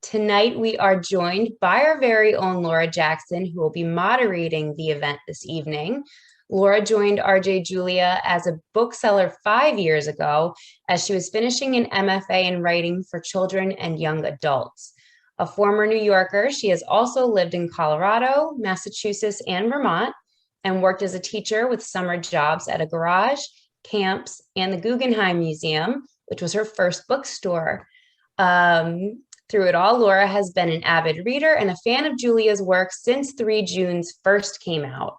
Tonight, we are joined by our very own Laura Jackson, who will be moderating the event this evening. Laura joined RJ Julia as a bookseller 5 years ago as she was finishing an MFA in writing for children and young adults. A former New Yorker, she has also lived in Colorado, Massachusetts, and Vermont, and worked as a teacher with summer jobs at a garage, camps, and the Guggenheim Museum, which was her first bookstore. Through it all, Laura has been an avid reader and a fan of Julia's work since 3 Junes first came out.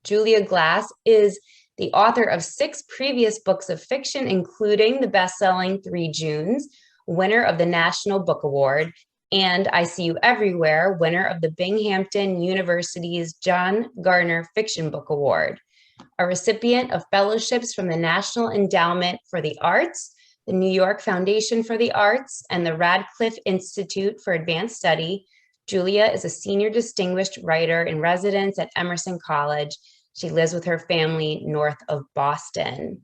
Julia Glass is the author of 6 previous books of fiction, including the best-selling 3 Junes, winner of the National Book Award, and I See You Everywhere, winner of the Binghamton University's John Gardner Fiction Book Award, a recipient of fellowships from the National Endowment for the Arts, the New York Foundation for the Arts, and the Radcliffe Institute for Advanced Study. Julia is a senior distinguished writer in residence at Emerson College. She lives with her family north of Boston.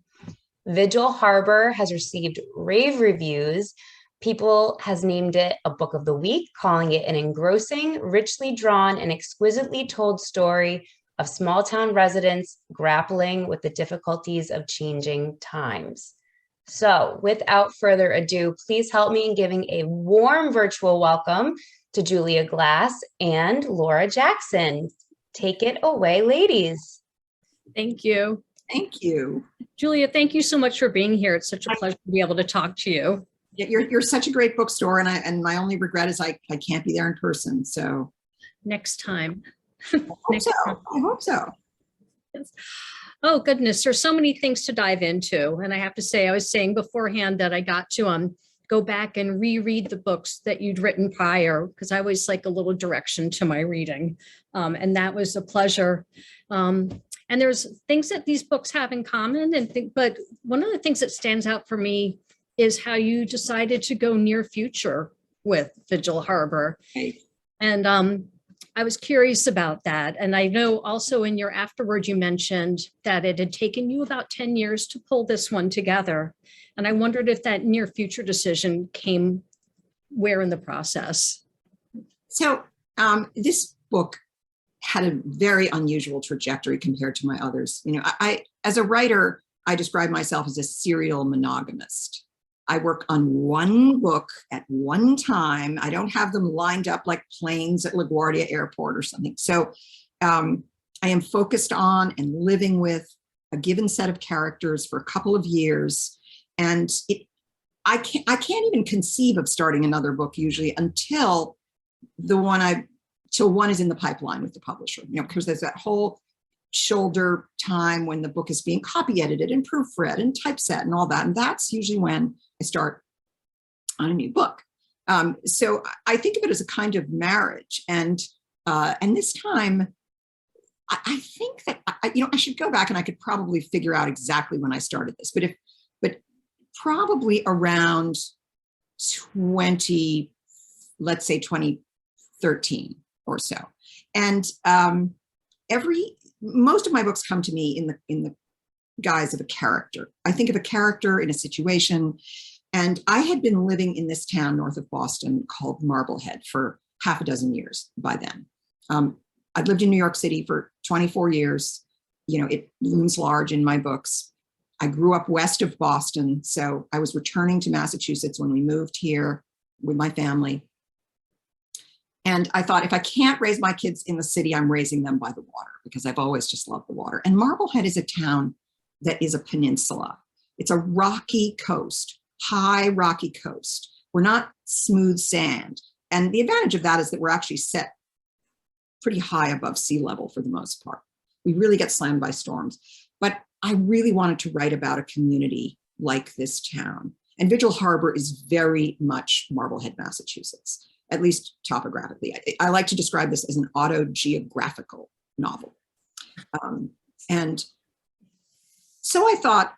Vigil Harbor has received rave reviews. People has named it a book of the week, calling it an engrossing, richly drawn, and exquisitely told story of small town residents grappling with the difficulties of changing times. So without further ado, please help me in giving a warm virtual welcome to Julia Glass and Laura Jackson. Take it away, ladies. Thank you. Thank you. Julia, thank you so much for being here. It's such a pleasure to be able to talk to you. You're such a great bookstore, and my only regret is I can't be there in person. So next time. I hope so. Yes. Oh goodness, there's so many things to dive into. And I have to say, I was saying beforehand that I got to go back and reread the books that you'd written prior, because I always like a little direction to my reading. And that was a pleasure. And there's things that these books have in common, but one of the things that stands out for me is how you decided to go near future with Vigil Harbor. Right. And I was curious about that. And I know also in your afterward, you mentioned that it had taken you about 10 years to pull this one together. And I wondered if that near future decision came where in the process? So this book had a very unusual trajectory compared to my others. You know, I as a writer, I describe myself as a serial monogamist. I work on one book at one time. I don't have them lined up like planes at LaGuardia Airport or something. So I am focused on and living with a given set of characters for a couple of years. And I can't even conceive of starting another book usually until one is in the pipeline with the publisher, you know, because there's that whole shoulder time when the book is being copy edited and proofread and typeset and all that. And that's usually when I start on a new book. So I think of it as a kind of marriage. And this time, I think that, I should go back and I could probably figure out exactly when I started this, but probably around let's say 2013 or so. And most of my books come to me in the guise of a character. I think of a character in a situation, and I had been living in this town north of Boston called Marblehead for half a dozen years by then. I'd lived in New York City for 24 years. You know, it looms large in my books. I grew up west of Boston, so I was returning to Massachusetts when we moved here with my family. And I thought, if I can't raise my kids in the city, I'm raising them by the water, because I've always just loved the water. And Marblehead is a town that is a peninsula. It's a rocky coast, high rocky coast. We're not smooth sand. And the advantage of that is that we're actually set pretty high above sea level for the most part. We really get slammed by storms. But I really wanted to write about a community like this town. And Vigil Harbor is very much Marblehead, Massachusetts, at least topographically. I like to describe this as an autogeographical novel. And so I thought,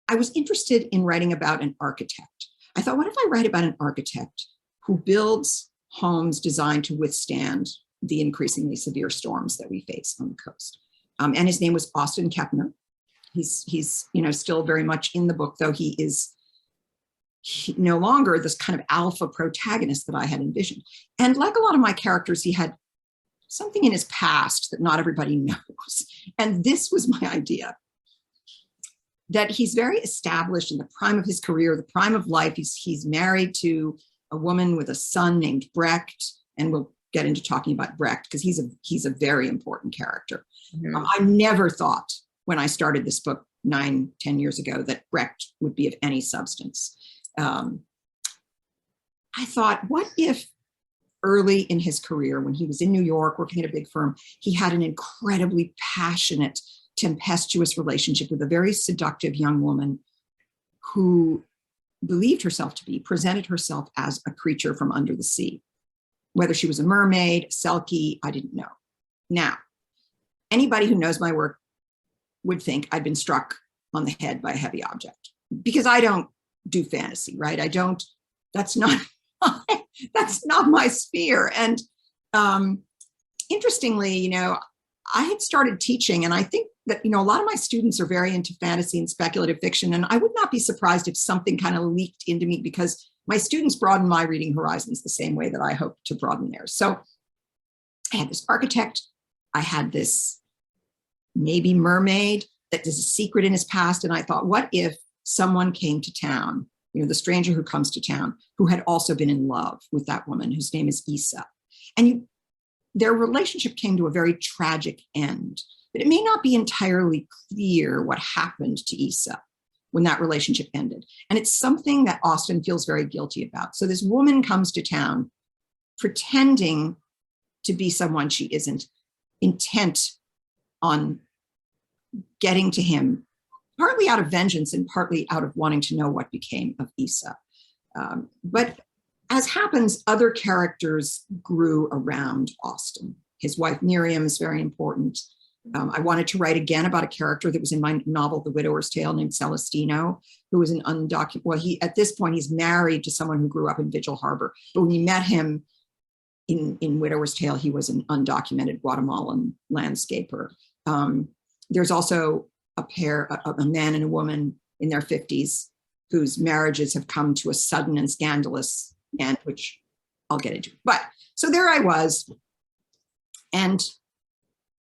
I was interested in writing about an architect. I thought, what if I write about an architect who builds homes designed to withstand the increasingly severe storms that we face on the coast? And his name was Austin Kepner. He's still very much in the book, though he no longer this kind of alpha protagonist that I had envisioned. And like a lot of my characters, he had something in his past that not everybody knows. And this was my idea, that he's very established in the prime of his career, the prime of life. He's married to a woman with a son named Brecht, and we'll get into talking about Brecht because he's a very important character. Mm-hmm. I never thought when I started this book 9-10 years ago that Brecht would be of any substance. I thought, what if early in his career, when he was in New York working at a big firm, he had an incredibly passionate, tempestuous relationship with a very seductive young woman who believed herself to be, presented herself as a creature from under the sea. Whether she was a mermaid, a selkie, I didn't know. Now, anybody who knows my work would think I'd been struck on the head by a heavy object, because I don't do fantasy, right? That's not my sphere. And interestingly, I had started teaching, and I think that, a lot of my students are very into fantasy and speculative fiction. And I would not be surprised if something kind of leaked into me, because my students broaden my reading horizons the same way that I hope to broaden theirs. So I had this architect, I had this maybe mermaid that is a secret in his past. And I thought, what if someone came to town, the stranger who comes to town, who had also been in love with that woman whose name is Isa. And their relationship came to a very tragic end, but it may not be entirely clear what happened to Isa when that relationship ended. And it's something that Austen feels very guilty about. So this woman comes to town pretending to be someone she isn't, intent on getting to him, partly out of vengeance and partly out of wanting to know what became of Isa. But as happens, other characters grew around Austen. His wife Miriam is very important. I wanted to write again about a character that was in my novel, The Widower's Tale, named Celestino, who was an undocumented, well, at this point, he's married to someone who grew up in Vigil Harbor. But when you met him in Widower's Tale, he was an undocumented Guatemalan landscaper. There's also a man and a woman in their 50s whose marriages have come to a sudden and scandalous end, which I'll get into. But so there I was, and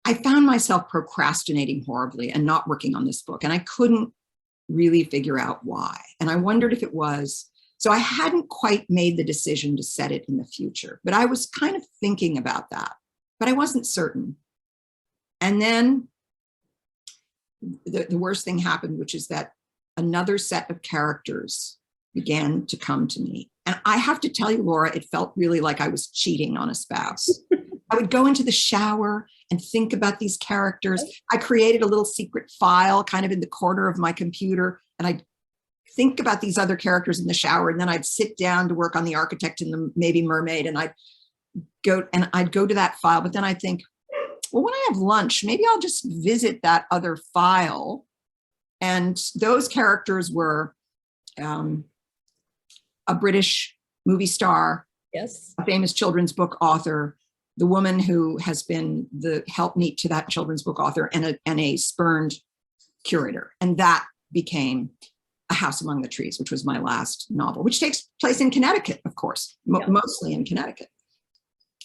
I found myself procrastinating horribly and not working on this book. And I couldn't really figure out why. And I wondered if it was, so I hadn't quite made the decision to set it in the future, but I was kind of thinking about that, but I wasn't certain. And then the worst thing happened, which is that another set of characters began to come to me. And I have to tell you, Laura, it felt really like I was cheating on a spouse. I would go into the shower and think about these characters. I created a little secret file kind of in the corner of my computer, and I'd think about these other characters in the shower, and then I'd sit down to work on the architect and the maybe mermaid, and I'd go to that file, but then I'd think, well, when I have lunch, maybe I'll just visit that other file. And those characters were a British movie star, yes, a famous children's book author, the woman who has been the helpmeet to that children's book author, and a spurned curator. And that became A House Among the Trees, which was my last novel, which takes place in Connecticut, of course, mostly in Connecticut.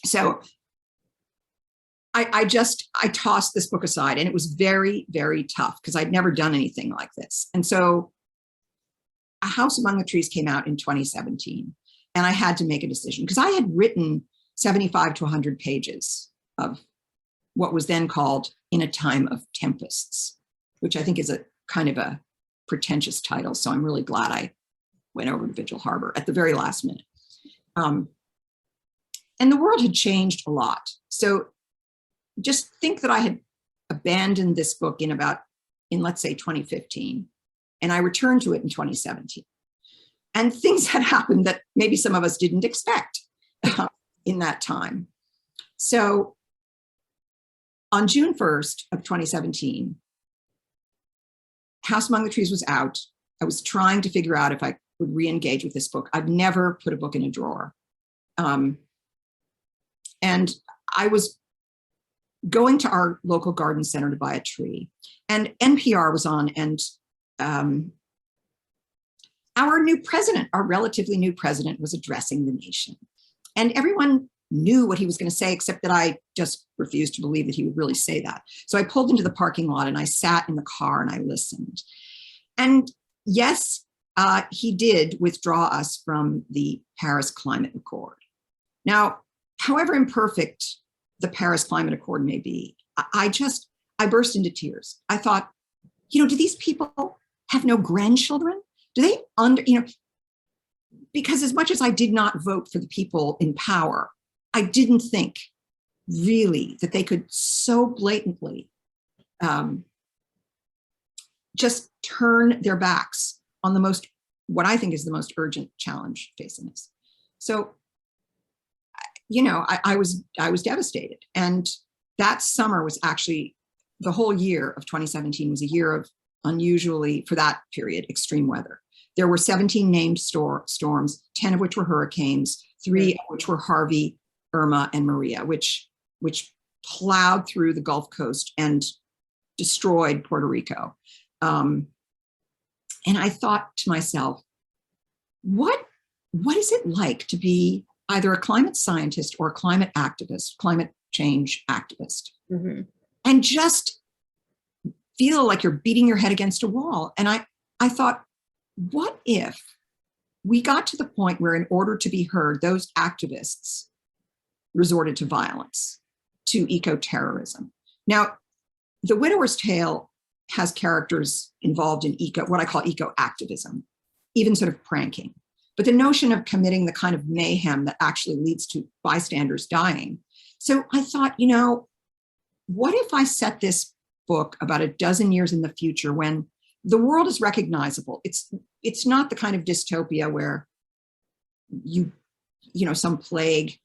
So I tossed this book aside, and it was very, very tough because I'd never done anything like this. And so A House Among the Trees came out in 2017, and I had to make a decision because I had written 75 to 100 pages of what was then called In a Time of Tempests, which I think is a kind of a pretentious title. So I'm really glad I went over to Vigil Harbor at the very last minute. And the world had changed a lot. So just think that I had abandoned this book in let's say 2015, and I returned to it in 2017. And things had happened that maybe some of us didn't expect in that time. So on June 1st of 2017, House Among the Trees was out. I was trying to figure out if I would re-engage with this book. I've never put a book in a drawer. And I was going to our local garden center to buy a tree, and NPR was on, and our new president, our relatively new president, was addressing the nation. And everyone knew what he was going to say, except that I just refused to believe that he would really say that. So I pulled into the parking lot and I sat in the car and I listened. And yes, he did withdraw us from the Paris Climate Accord. Now, however imperfect the Paris Climate Accord may be, I burst into tears. I thought, do these people have no grandchildren? Do they because as much as I did not vote for the people in power, I didn't think really that they could so blatantly just turn their backs on what I think is the most urgent challenge facing us. So, I was devastated. And that summer was actually, the whole year of 2017 was a year of unusually, for that period, extreme weather. There were 17 named storms, 10 of which were hurricanes, 3 of which were Harvey, Irma, and Maria, which plowed through the Gulf Coast and destroyed Puerto Rico. And I thought to myself, what is it like to be either a climate scientist or a climate activist, climate change activist, and just feel like you're beating your head against a wall? And I thought, what if we got to the point where in order to be heard, those activists resorted to violence, to eco-terrorism? Now, The Widower's Tale has characters involved in what I call eco-activism, even sort of pranking. But the notion of committing the kind of mayhem that actually leads to bystanders dying. So I thought, what if I set this book about a dozen years in the future when the world is recognizable? It's not the kind of dystopia where some plague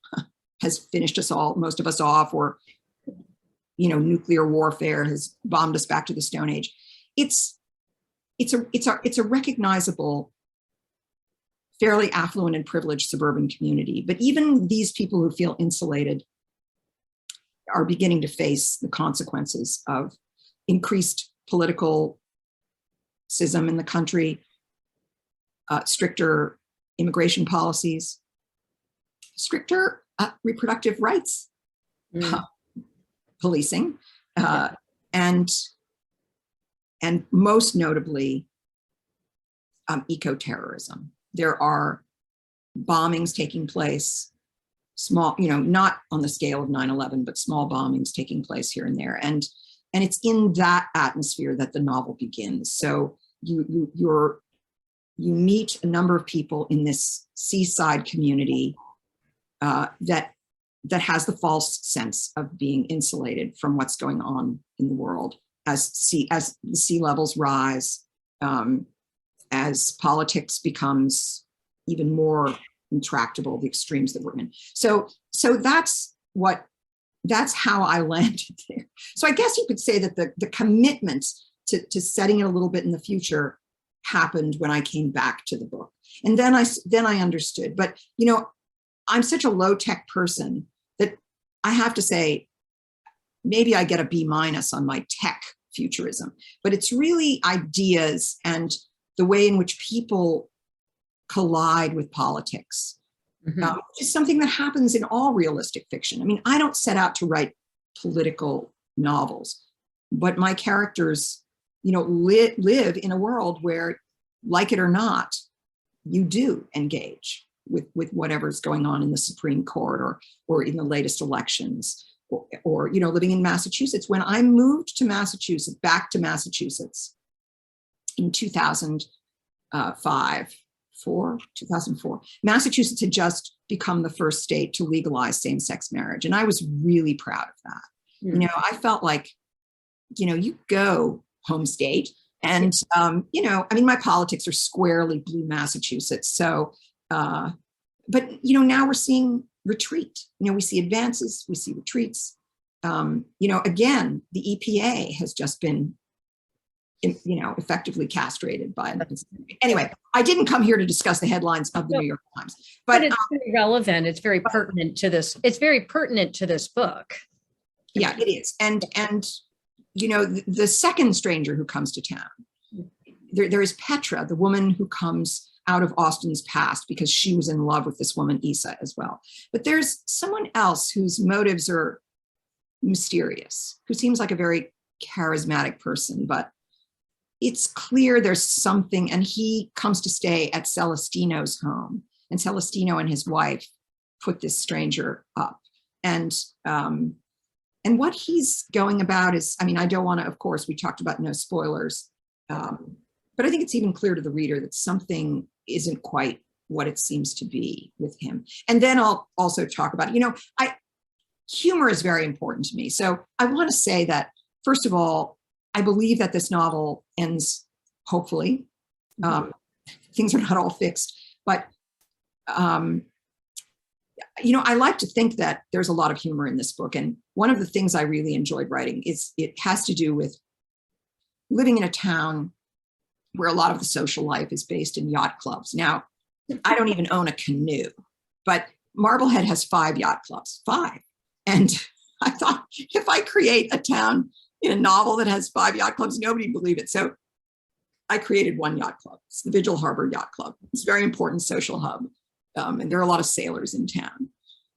has finished most of us off, or nuclear warfare has bombed us back to the Stone Age. It's a recognizable, fairly affluent and privileged suburban community. But even these people who feel insulated are beginning to face the consequences of increased political schism in the country, stricter immigration policies, stricter reproductive rights policing, and most notably, eco-terrorism. There are bombings taking place, small, not on the scale of 9/11, but small bombings taking place here and there. And it's in that atmosphere that the novel begins. So you meet a number of people in this seaside community that has the false sense of being insulated from what's going on in the world as the sea levels rise, as politics becomes even more intractable, the extremes that we're in. So that's how I landed there. So I guess you could say that the commitment to setting it a little bit in the future happened when I came back to the book. And then I understood. But, I'm such a low-tech person that I have to say, maybe I get a B- on my tech futurism, but it's really ideas and the way in which people collide with politics, which is something that happens in all realistic fiction. I mean, I don't set out to write political novels, but my characters, live in a world where, like it or not, you do engage with whatever's going on in the Supreme Court or in the latest elections, or living in Massachusetts. When I moved to Massachusetts, back to Massachusetts in 2004, Massachusetts had just become the first state to legalize same-sex marriage. And I was really proud of that. I felt like, you go home state. And, my politics are squarely blue Massachusetts. So, but, now we're seeing retreat. We see advances, we see retreats. Again, the EPA has just been, effectively castrated by. Anyway, I didn't come here to discuss the headlines of the New York Times, but it's very relevant. It's very pertinent to this. It's very pertinent to this book. Yeah, it is. And the second stranger who comes to town, there is Petra, the woman who comes out of Austen's past because she was in love with this woman, Isa, as well. But there's someone else whose motives are mysterious, who seems like a very charismatic person, but it's clear there's something, and he comes to stay at Celestino's home, and Celestino and his wife put this stranger up. And what he's going about is, I mean, I don't want to, of course, we talked about no spoilers, but I think it's even clear to the reader that something isn't quite what it seems to be with him. And then I'll also talk about, humor is very important to me. So I want to say that, first of all, I believe that this novel ends, hopefully. Things are not all fixed, but I like to think that there's a lot of humor in this book. And one of the things I really enjoyed writing is it has to do with living in a town where a lot of the social life is based in yacht clubs. Now, I don't even own a canoe, but Marblehead has 5 yacht clubs, 5. And I thought, if I create a town in a novel that has 5 yacht clubs, nobody would believe it. So I created one yacht club. It's the Vigil Harbor Yacht Club. It's a very important social hub. And there are a lot of sailors in town.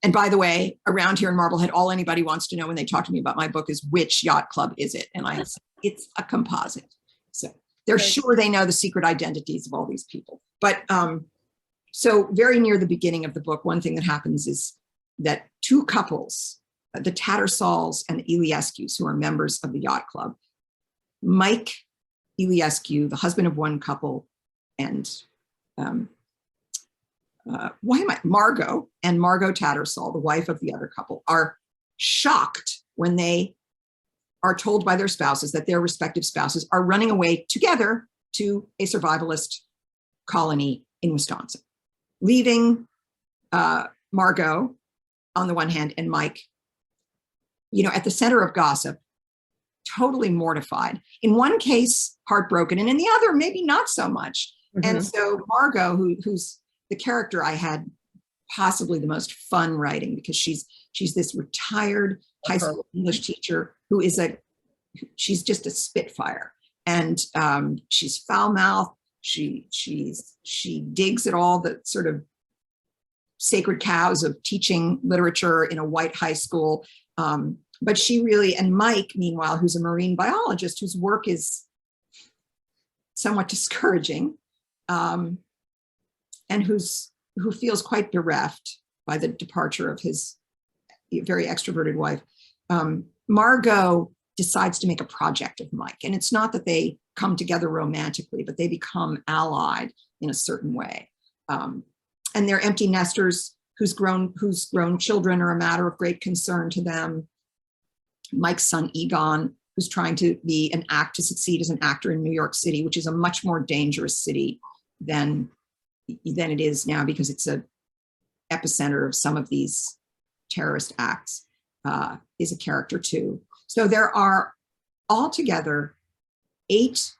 And by the way, around here in Marblehead, all anybody wants to know when they talk to me about my book is, which yacht club is it? And I say, it's a composite. So they're sure they know the secret identities of all these people. But so very near the beginning of the book, one thing that happens is that 2 couples, the Tattersalls and Iliescu's, who are members of the yacht club, Mike Iliescu, the husband of one couple, and Margot and Margot Tattersall, the wife of the other couple, are shocked when they are told by their spouses that their respective spouses are running away together to a survivalist colony in Wisconsin, leaving Margot on the one hand and Mike, at the center of gossip, totally mortified. In one case, heartbroken, and in the other, maybe not so much. Mm-hmm. And so Margot, who's the character I had possibly the most fun writing, because she's this retired high school English teacher who is she's just a spitfire, and she's foul-mouthed. She digs at all the sort of sacred cows of teaching literature in a white high school. But she really, and Mike, meanwhile, who's a marine biologist whose work is somewhat discouraging, and who feels quite bereft by the departure of his very extroverted wife. Margot decides to make a project of Mike. And it's not that they come together romantically, but they become allied in a certain way. And they're empty nesters whose grown children are a matter of great concern to them. Mike's son, Egon, who's trying to succeed as an actor in New York City, which is a much more dangerous city than it is now, because it's a epicenter of some of these terrorist acts, is a character too. So there are altogether 8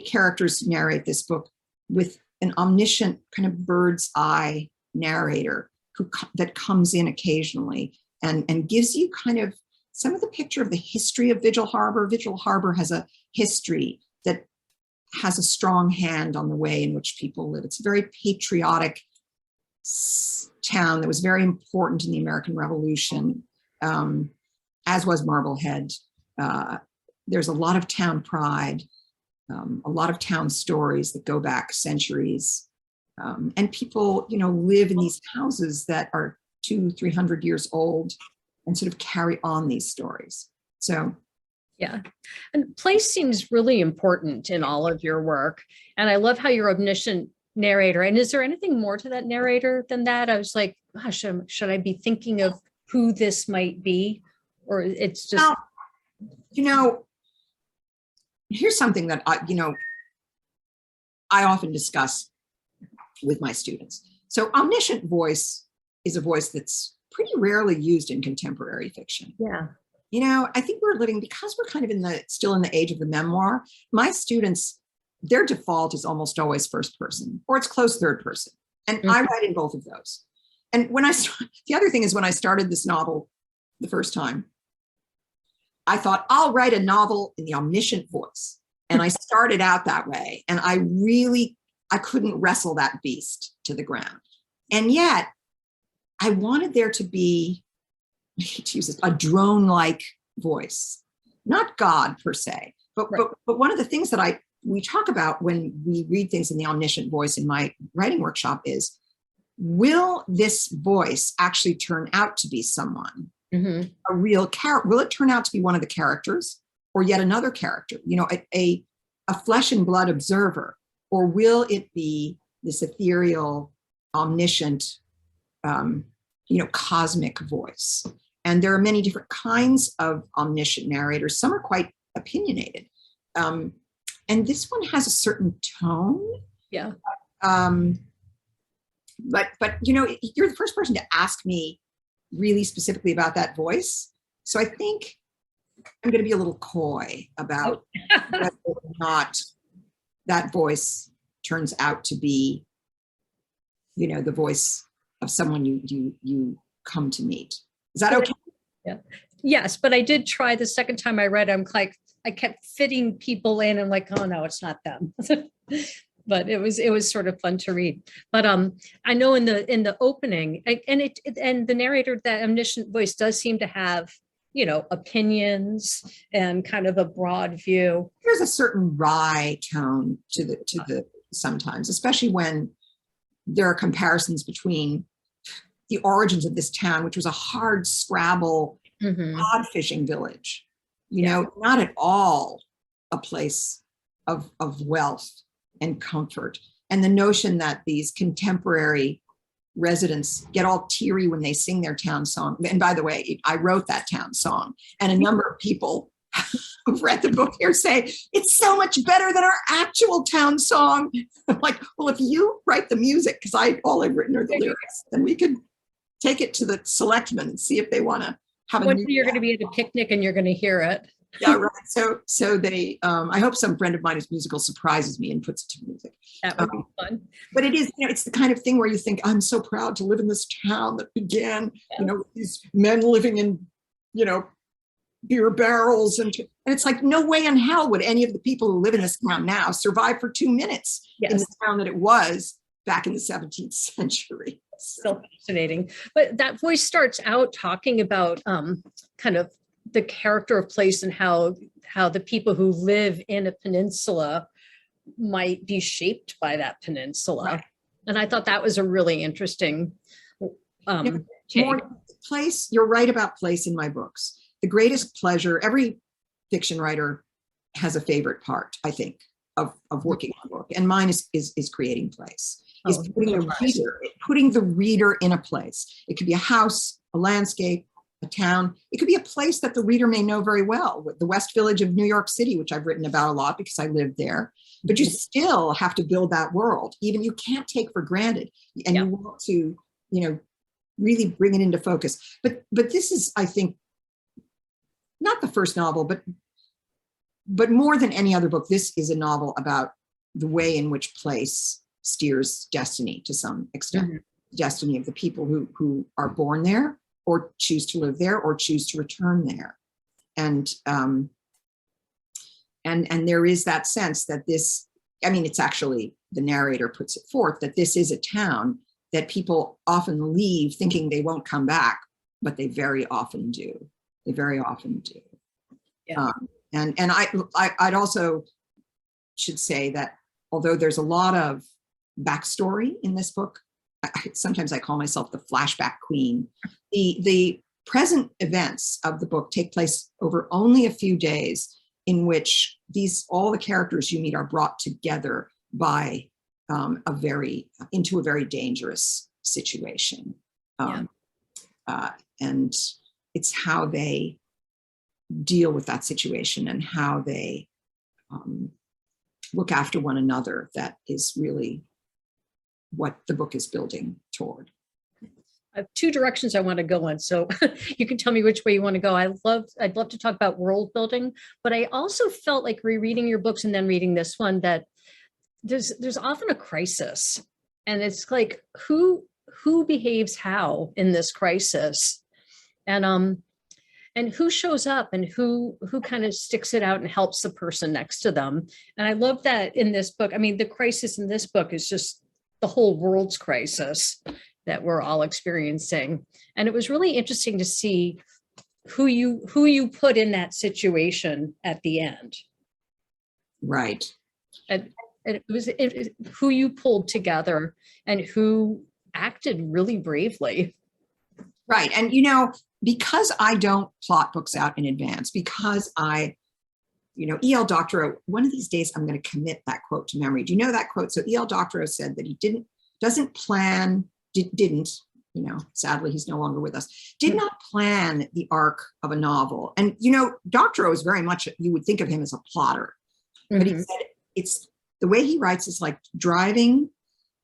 characters narrate this book, with an omniscient kind of bird's eye narrator that comes in occasionally and gives you kind of some of the picture of the history of Vigil Harbor. Vigil Harbor has a history that has a strong hand on the way in which people live. It's a very patriotic town that was very important in the American Revolution, as was Marblehead. There's a lot of town pride, a lot of town stories that go back centuries. And people, live in these houses that are 200-300 years old and sort of carry on these stories. So, yeah. And place seems really important in all of your work. And I love how you're omniscient narrator. And is there anything more to that narrator than that? I was like, gosh, should I be thinking of who this might be? Or it's just... here's something that I often discuss with my students. So omniscient voice is a voice that's pretty rarely used in contemporary fiction. Yeah. I think we're living, because we're kind of still in the age of the memoir. My students, their default is almost always first person, or it's close third person. And I write in both of those. And the other thing is, when I started this novel the first time, I thought, I'll write a novel in the omniscient voice. And I started out that way. And I really I couldn't wrestle that beast to the ground. And yet I wanted there to be, I hate to use this, a drone-like voice, not God per se, but one of the things that we talk about when we read things in the Omniscient Voice in my writing workshop is, will this voice actually turn out to be someone, a real character? Will it turn out to be one of the characters or yet another character, a flesh and blood observer? Or will it be this ethereal, omniscient, cosmic voice? And there are many different kinds of omniscient narrators. Some are quite opinionated. And this one has a certain tone. Yeah. But you're the first person to ask me really specifically about that voice. So I think I'm going to be a little coy about whether or not that voice turns out to be, the voice of someone you come to meet. Is that okay? Yeah. Yes, but I did try the second time I read. I kept fitting people in. I'm like, oh no, it's not them. But it was sort of fun to read. But I know in the opening, and the narrator, that Omniscient Voice, does seem to have opinions and kind of a broad view. There's a certain wry tone to the sometimes, especially when there are comparisons between the origins of this town, which was a hard scrabble, cod fishing village, not at all a place of wealth and comfort. And the notion that these contemporary residents get all teary when they sing their town song. And by the way, I wrote that town song, and a number of people who've read the book here say it's so much better than our actual town song. I'm like, well, if you write the music, because all I've written are the lyrics, then we could take it to the selectmen and see if they want to have One day you're going to be at a picnic and you're going to hear it. Yeah, right. So they, I hope some friend of mine who's musical surprises me and puts it to music. That would be fun. But it is, it's the kind of thing where you think, I'm so proud to live in this town that began, these men living in, beer barrels. And it's like, no way in hell would any of the people who live in this town now survive for 2 minutes in the town that it was back in the 17th century. Still fascinating. But that voice starts out talking about kind of the character of place and how the people who live in a peninsula might be shaped by that peninsula. Right. And I thought that was a really interesting more place. You're right about place in my books. The greatest pleasure, every fiction writer has a favorite part, I think, of working on a book. And mine is creating place. Is putting the reader in a place. It could be a house, a landscape, a town. It could be a place that the reader may know very well, the West Village of New York City, which I've written about a lot because I lived there. But you still have to build that world. Even you can't take for granted, and you want to, really bring it into focus. But this is, I think, not the first novel, but more than any other book, this is a novel about the way in which place steers destiny to some extent. Destiny of the people who are born there, or choose to live there, or choose to return there. And there is that sense that this, it's actually, the narrator puts it forth, that this is a town that people often leave thinking they won't come back, but they very often do. They very often do. Yeah. And I'd also should say that although there's a lot of backstory in this book, sometimes I call myself the flashback queen. The present events of the book take place over only a few days, in which all the characters you meet are brought together by into a very dangerous situation. And it's how they deal with that situation and how they look after one another that is really what the book is building toward. I have 2 directions I want to go in, so you can tell me which way you want to go. I'd love to talk about world building, but I also felt like rereading your books and then reading this one that there's often a crisis, and it's like who behaves how in this crisis, and and who shows up and who kind of sticks it out and helps the person next to them. And I love that in this book. I mean, the crisis in this book is just the whole world's crisis that we're all experiencing. And it was really interesting to see who you put in that situation at the end. Right. And it was who you pulled together and who acted really bravely. Right. And, because I don't plot books out in advance, because E.L. Doctorow, one of these days I'm going to commit that quote to memory. Do you know that quote? So E.L. Doctorow said that he didn't, sadly he's no longer with us, did not plan the arc of a novel. And, Doctorow is very much, you would think of him as a plotter, but he said it's the way he writes is like driving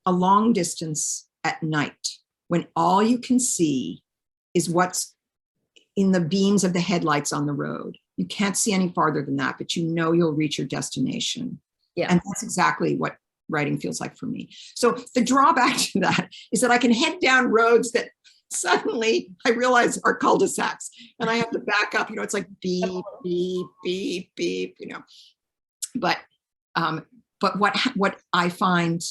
a long distance at night when all you can see is what's in the beams of the headlights on the road. You can't see any farther than that, but you'll reach your destination. Yeah. And that's exactly what writing feels like for me. So the drawback to that is that I can head down roads that suddenly I realize are cul-de-sacs and I have to back up, it's like beep, beep, beep, beep, But what I find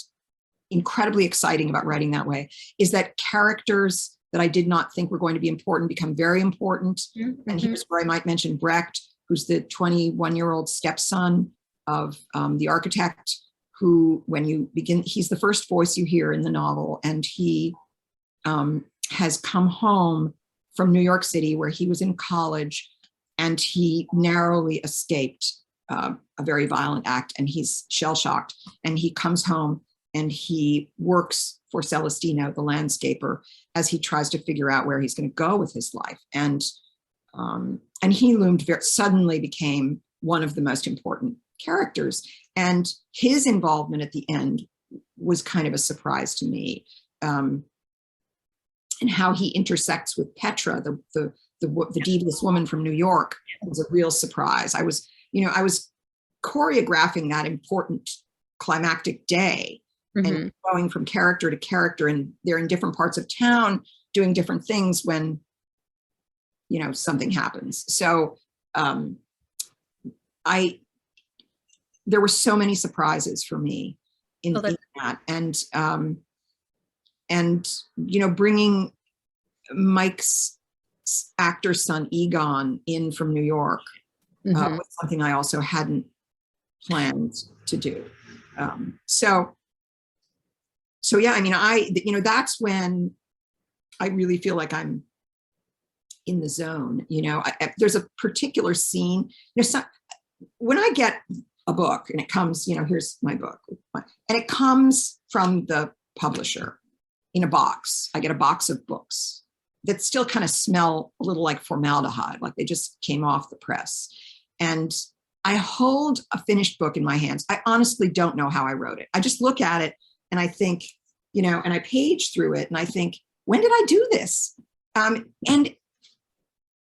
incredibly exciting about writing that way is that characters that I did not think were going to be important become very important. Mm-hmm. And here's where I might mention Brecht, who's the 21-year-old stepson of the architect, who, when you begin, he's the first voice you hear in the novel. And he has come home from New York City, where he was in college, and he narrowly escaped a very violent act, and he's shell-shocked. And he comes home and he works for Celestino, the landscaper, as he tries to figure out where he's going to go with his life. And he suddenly became one of the most important characters. And his involvement at the end was kind of a surprise to me. And how he intersects with Petra, the devious woman from New York, was a real surprise. I was choreographing that important climactic day, and going from character to character, and they're in different parts of town doing different things when, something happens. So there were so many surprises for me in that. And bringing Mike's actor son Egon in from New York was something I also hadn't planned to do. So yeah, that's when I really feel like I'm in the zone. There's a particular scene. When I get a book and it comes, here's my book, and it comes from the publisher in a box. I get a box of books that still kind of smell a little like formaldehyde, like they just came off the press. And I hold a finished book in my hands. I honestly don't know how I wrote it. I just look at it and I think, and I page through it and I think, when did I do this? And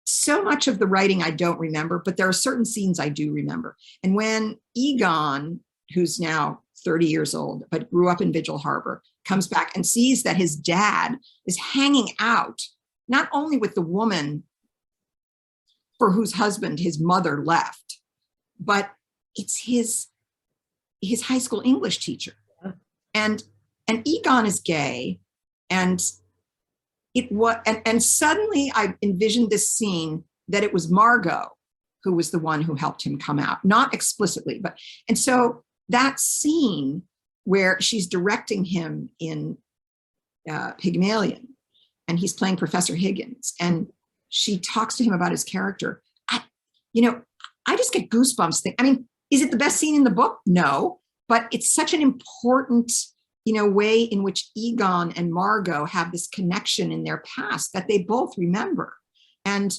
so much of the writing I don't remember, but there are certain scenes I do remember. And when Egon, who's now 30 years old, but grew up in Vigil Harbor, comes back and sees that his dad is hanging out, not only with the woman for whose husband his mother left, but it's his high school English teacher. And Egon is gay, and suddenly I envisioned this scene that it was Margot who was the one who helped him come out, not explicitly, and so that scene where she's directing him in Pygmalion, and he's playing Professor Higgins, and she talks to him about his character. I just get goosebumps. Is it the best scene in the book? No, but it's such an important, way in which Egon and Margot have this connection in their past that they both remember. And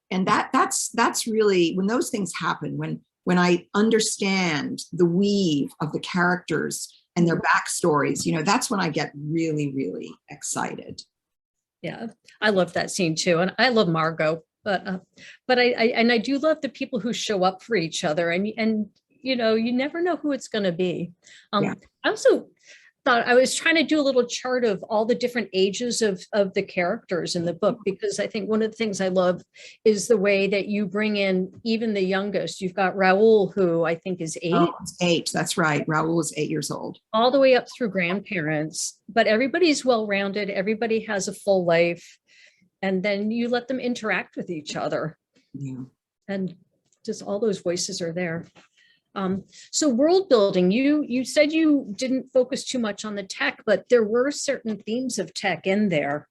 that's really, when those things happen, when I understand the weave of the characters and their backstories, that's when I get really, really excited. Yeah, I love that scene too. And I love Margot, but I do love the people who show up for each other, and you never know who it's going to be. I also, thought I was trying to do a little chart of all the different ages of the characters in the book, because I think one of the things I love is the way that you bring in even the youngest. You've got Raoul, who I think is 8. Oh, it's 8. That's right. Raoul is 8 years old. All the way up through grandparents, but everybody's well-rounded. Everybody has a full life. And then you let them interact with each other. Yeah. And just all those voices are there. So world building, you said you didn't focus too much on the tech, but there were certain themes of tech in there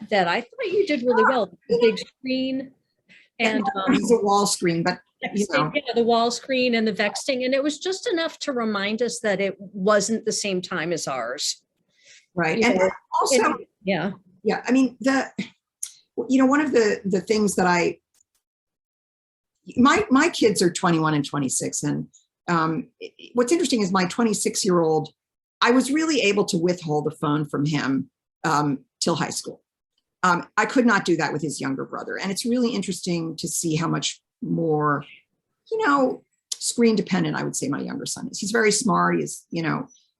that I thought you did really well. The big screen and it's a wall screen, but you know. yeah, the wall screen and the vexing, and it was just enough to remind us that it wasn't the same time as ours. Right, and also, yeah. I mean, one of the things that my kids are 21 and 26, and what's interesting is my 26-year-old, I was really able to withhold a phone from him till high school. I could not do that with his younger brother, and it's really interesting to see how much more, screen dependent I would say my younger son is. He's very smart. He is,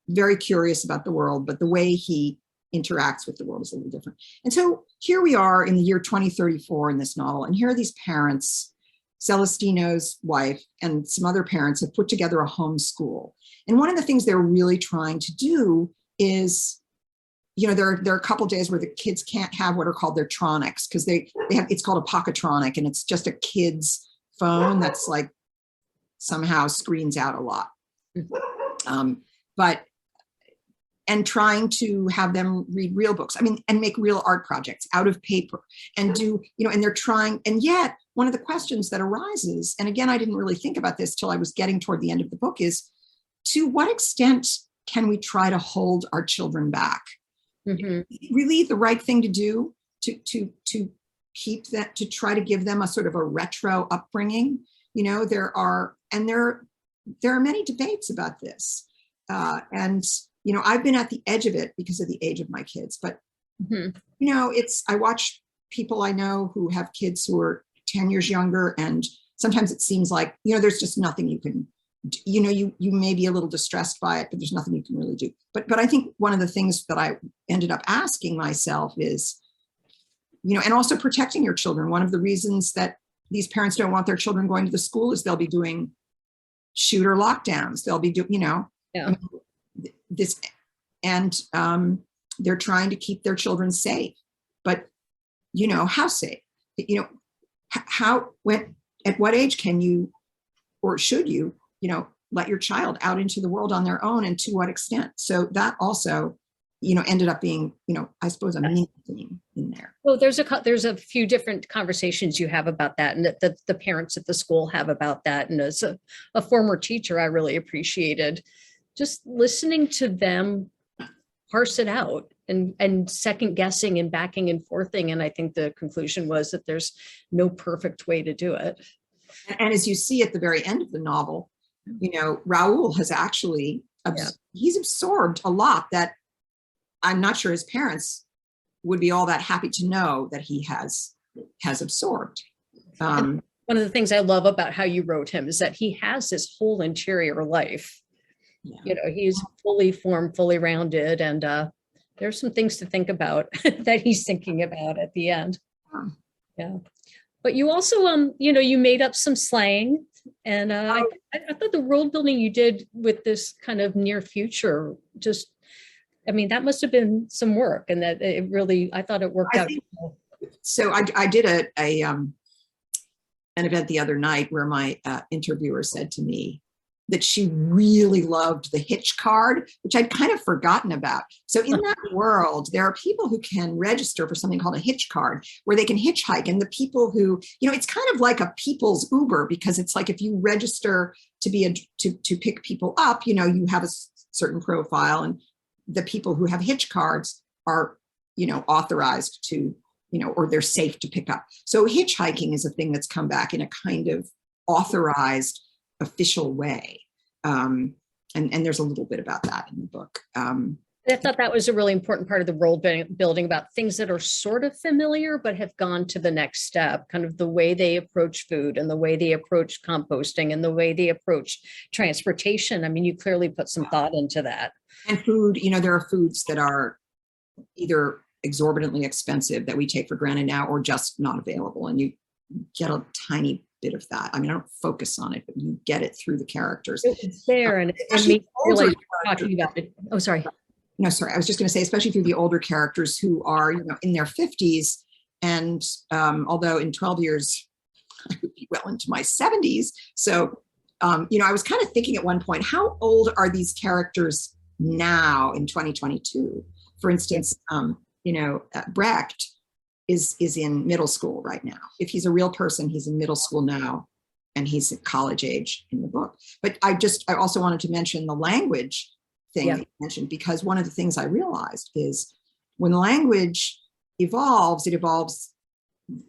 very curious about the world, but the way he interacts with the world is a little different. And so here we are in the year 2034 in this novel, and here are these parents. Celestino's wife and some other parents have put together a homeschool. And one of the things they're really trying to do is, there are a couple of days where the kids can't have what are called their tronics, because they have, it's called a pocketronic, and it's just a kid's phone that's like somehow screens out a lot. And trying to have them read real books, and make real art projects out of paper, and do, and they're trying, and yet one of the questions that arises, and again, I didn't really think about this till I was getting toward the end of the book, is to what extent can we try to hold our children back? Mm-hmm. Really the right thing to do to keep that, to try to give them a sort of a retro upbringing. There are many debates about this. And I've been at the edge of it because of the age of my kids, but I watch people I know who have kids who are 10 years younger, and sometimes it seems like, there's just nothing you can, you may be a little distressed by it, but there's nothing you can really do. But I think one of the things that I ended up asking myself is, and also protecting your children. One of the reasons that these parents don't want their children going to the school is they'll be doing shooter lockdowns. They'll be doing, this, and they're trying to keep their children safe, but how safe? At what age can you, or should you, let your child out into the world on their own, and to what extent? So that also, ended up being, I suppose a main theme in there. Well, there's a few different conversations you have about that, and that the parents at the school have about that. And as a former teacher, I really appreciated just listening to them parse it out, and second guessing and backing and forthing. And I think the conclusion was that there's no perfect way to do it. And as you see at the very end of the novel, Raoul has actually, he's absorbed a lot that I'm not sure his parents would be all that happy to know that he has absorbed. One of the things I love about how you wrote him is that he has this whole interior life. He's fully formed, fully rounded, and there's some things to think about that he's thinking about at the end. Yeah. But you also, you made up some slang, and I thought the world building you did with this kind of near future, that must have been some work, and that it really, I thought it worked out. So I did an event the other night where my interviewer said to me that she really loved the hitch card, which I'd kind of forgotten about. So in that world, there are people who can register for something called a hitch card, where they can hitchhike. And the people who, it's kind of like a people's Uber, because it's like if you register to pick people up, you have a certain profile, and the people who have hitch cards are, authorized to, or they're safe to pick up. So hitchhiking is a thing that's come back in a kind of authorized, official way. And there's a little bit about that in the book. I thought that was a really important part of the world building, about things that are sort of familiar, but have gone to the next step, kind of the way they approach food, and the way they approach composting, and the way they approach transportation. You clearly put some thought into that. And food, there are foods that are either exorbitantly expensive that we take for granted now or just not available. And you get a tiny bit of that. I mean, I don't focus on it, but you get it through the characters. It's there, and it makes me realize we're talking about it. Oh, sorry. No, sorry. I was just going to say, especially through the older characters who are, in their 50s. And although in 12 years, I would be well into my 70s. So, I was kind of thinking at one point, how old are these characters now in 2022? For instance, Brecht is in middle school right now. If he's a real person, he's in middle school now, and he's at college age in the book. But I also wanted to mention the language thing that you mentioned, because one of the things I realized is when language evolves, it evolves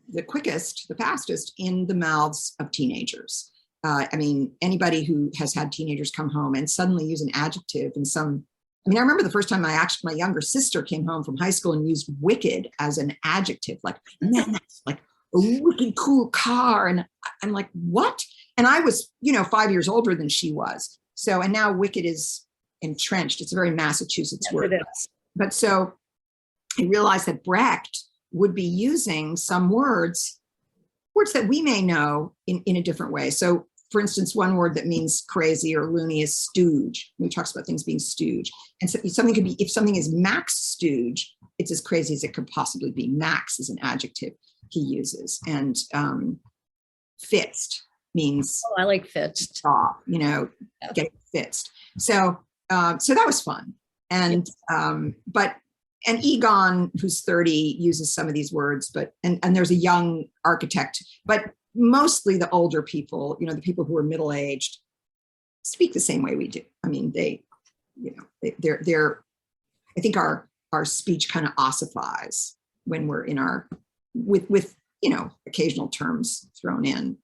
the quickest, the fastest in the mouths of teenagers. Anybody who has had teenagers come home and suddenly use an adjective in some, I remember the first time my younger sister came home from high school and used wicked as an adjective, like, man, that's like a wicked cool car. And I'm like, what? And I was, 5 years older than she was. So, and now wicked is entrenched. It's a very Massachusetts word. But so I realized that Brecht would be using some words that we may know in a different way. So for instance, one word that means crazy or loony is stooge. He talks about things being stooge. And so something could be, if something is max stooge, it's as crazy as it could possibly be. Max is an adjective he uses. And fixed means, I like fixed. Getting fixed. So that was fun. And and Egon, who's 30, uses some of these words, and there's a young architect, but mostly the older people, the people who are middle-aged, speak the same way we do. I mean, they're I think our speech kind of ossifies when we're in our, with occasional terms thrown in.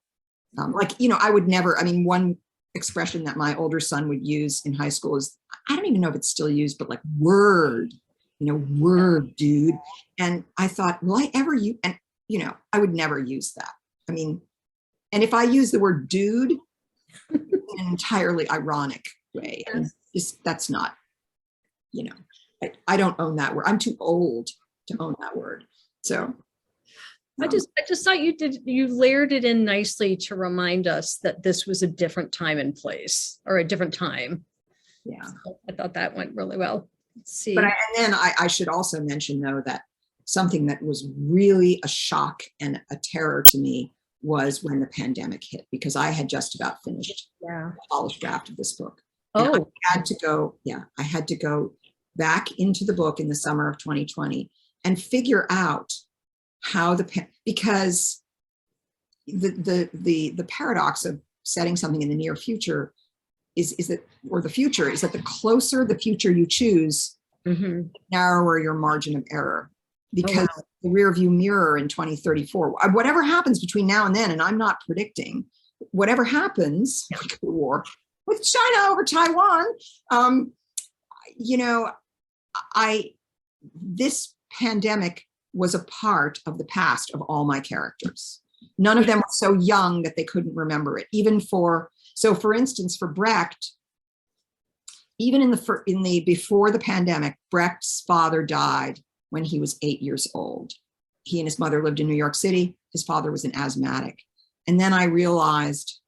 I would never, one expression that my older son would use in high school is, I don't even know if it's still used, but like word. Word, dude. And I thought, will I ever use, and I would never use that. And if I use the word dude in an entirely ironic way, and that's not, I don't own that word. I'm too old to own that word. So I just thought you layered it in nicely to remind us that this was a different time and place, or a different time. Yeah. So I thought that went really well. Let's see. But I should also mention, though, that something that was really a shock and a terror to me was when the pandemic hit, because I had just about finished the polished draft of this book. And I had to go back into the book in the summer of 2020 and figure out how because the paradox of setting something in the near future is that the closer the future you choose, the narrower your margin of error. Because the rear view mirror in 2034, whatever happens between now and then, and I'm not predicting, whatever happens, like the war with China over Taiwan, this pandemic was a part of the past of all my characters. None of them were so young that they couldn't remember it. So for instance, for Brecht, even in the before the pandemic, Brecht's father died when he was 8 years old. He and his mother lived in New York City. His father was an asthmatic. And then I realized,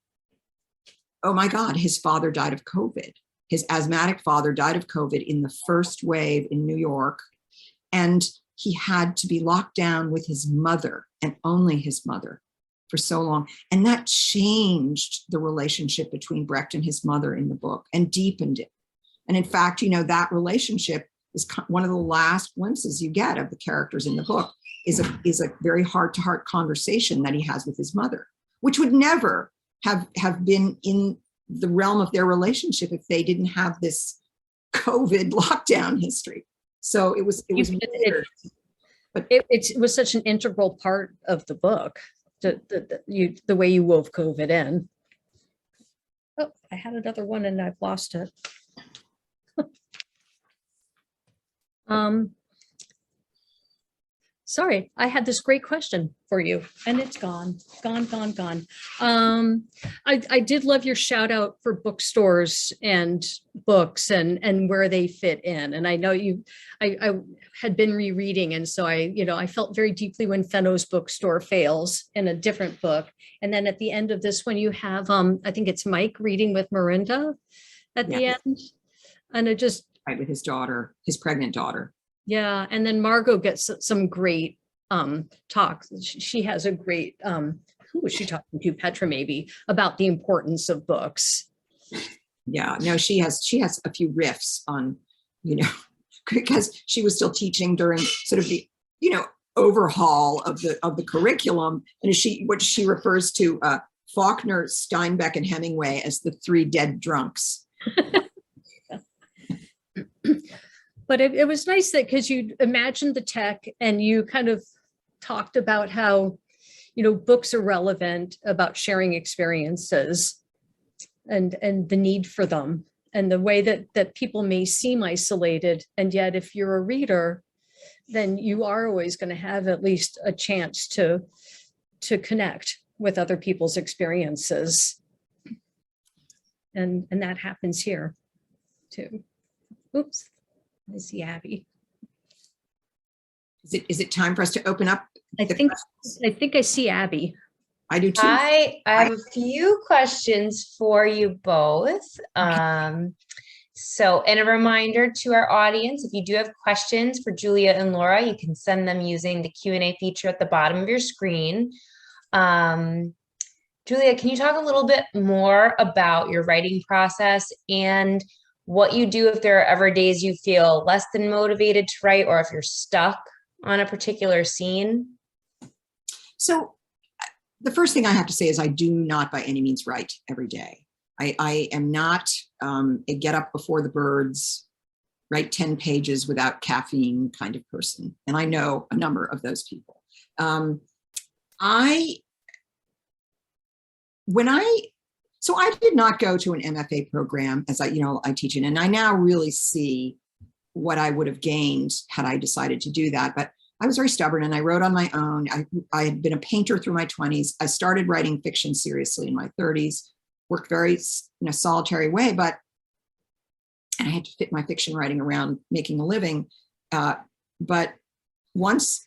oh my God, his father died of COVID. His asthmatic father died of COVID in the first wave in New York. And he had to be locked down with his mother, and only his mother, for so long. And that changed the relationship between Brecht and his mother in the book and deepened it. And in fact, that relationship is one of the last glimpses you get of the characters in the book, is a very heart-to-heart conversation that he has with his mother, which would never have been in the realm of their relationship if they didn't have this COVID lockdown history. So it was weird. But it was such an integral part of the book, the way you wove COVID in. Oh, I had another one and I've lost it. Sorry, I had this great question for you and it's gone. I did love your shout out for bookstores and books and where they fit in. And I know I had been rereading. And so I felt very deeply when Fenno's bookstore fails in a different book. And then at the end of this one, you have, I think it's Mike reading with Miranda at the end. And it just, right, with his daughter, his pregnant daughter. yeah, and then Margot gets some great talks. She has a great, who was she talking to? Petra, maybe, about the importance of books. Yeah, no, she has a few riffs on, because she was still teaching during sort of the, overhaul of the curriculum, and what she refers to Faulkner, Steinbeck, and Hemingway as the three dead drunks. But it was nice that because you imagined the tech and you kind of talked about how, books are relevant about sharing experiences and the need for them and the way that people may seem isolated. And yet if you're a reader, then you are always going to have at least a chance to connect with other people's experiences. And that happens here too. Oops. I see Abby. Is it time for us to open up? I think I see Abby. I do too. I have a few questions for you both. So, and a reminder to our audience, if you do have questions for Julia and Laura, you can send them using the Q&A feature at the bottom of your screen. Julia, can you talk a little bit more about your writing process and what you do if there are ever days you feel less than motivated to write, or if you're stuck on a particular scene? So the first thing I have to say is I do not by any means write every day. I am not a get up before the birds, write 10 pages without caffeine kind of person. And I know a number of those people. So I did not go to an MFA program as I teach in, and I now really see what I would have gained had I decided to do that. But I was very stubborn and I wrote on my own. I had been a painter through my 20s. I started writing fiction seriously in my 30s, worked very in a solitary way, and I had to fit my fiction writing around making a living. But once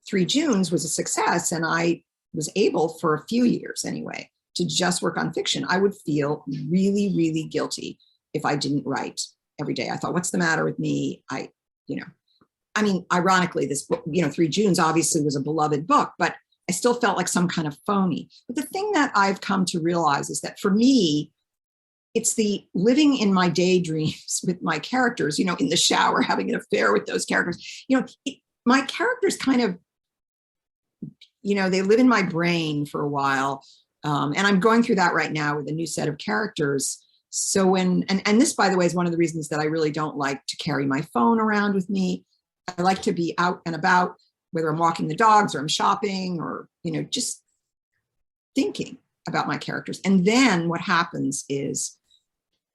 3 Junes was a success and I was able for a few years anyway to just work on fiction, I would feel really, really guilty if I didn't write every day. I thought, what's the matter with me? Ironically, this book, 3 Junes obviously was a beloved book, but I still felt like some kind of phony. But the thing that I've come to realize is that for me, it's the living in my daydreams with my characters, in the shower, having an affair with those characters. My characters kind of, they live in my brain for a while. And I'm going through that right now with a new set of characters. So and this, by the way, is one of the reasons that I really don't like to carry my phone around with me. I like to be out and about, whether I'm walking the dogs or I'm shopping or, just thinking about my characters. And then what happens is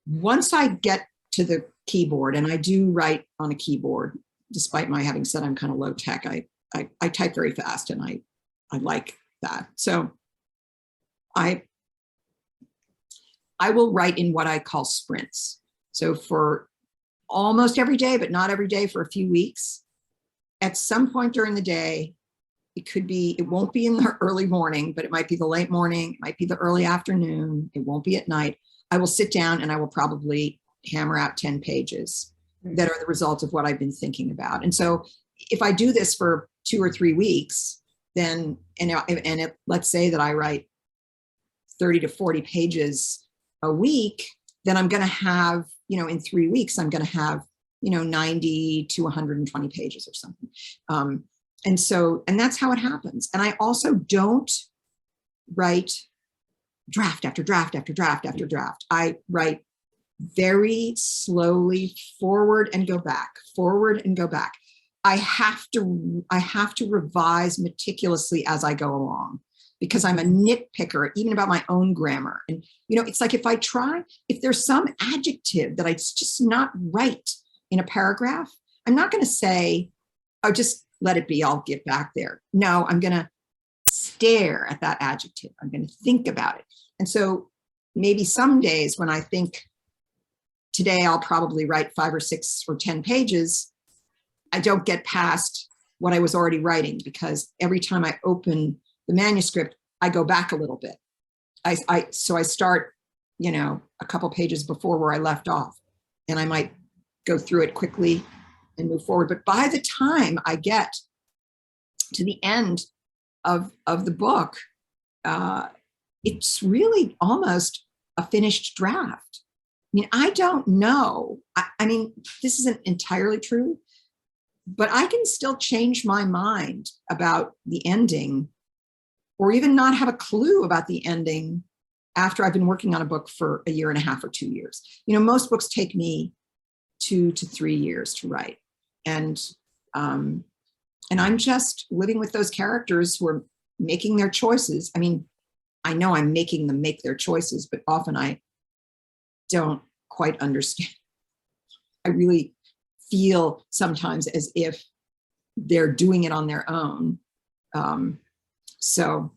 once I get to the keyboard, and I do write on a keyboard, despite my having said I'm kind of low tech, I type very fast and I like that. So I will write in what I call sprints. So for almost every day, but not every day for a few weeks, at some point during the day, it won't be in the early morning, but it might be the late morning, it might be the early afternoon, it won't be at night. I will sit down and I will probably hammer out 10 pages that are the result of what I've been thinking about. And so if I do this for 2 or 3 weeks, then, let's say that I write 30 to 40 pages a week, then I'm going to have, in 3 weeks, I'm going to have, 90 to 120 pages or something. And that's how it happens. And I also don't write draft after draft after draft after draft. I write very slowly, forward and go back, forward and go back. I have to revise meticulously as I go along, because I'm a nitpicker, even about my own grammar. And, it's like if there's some adjective that it's just not right in a paragraph, I'm not going to say, oh, just let it be, I'll get back there. No, I'm going to stare at that adjective. I'm going to think about it. And so maybe some days when I think today I'll probably write 5 or 6 or 10 pages, I don't get past what I was already writing, because every time I open the manuscript, I go back a little bit. So I start, a couple pages before where I left off, and I might go through it quickly and move forward. But by the time I get to the end of the book, it's really almost a finished draft. I mean, I don't know. I mean, this isn't entirely true, but I can still change my mind about the ending, or even not have a clue about the ending after I've been working on a book for 1.5 years or 2 years. Most books take me 2 to 3 years to write. And I'm just living with those characters who are making their choices. I mean, I know I'm making them make their choices, but often I don't quite understand. I really feel sometimes as if they're doing it on their own. So,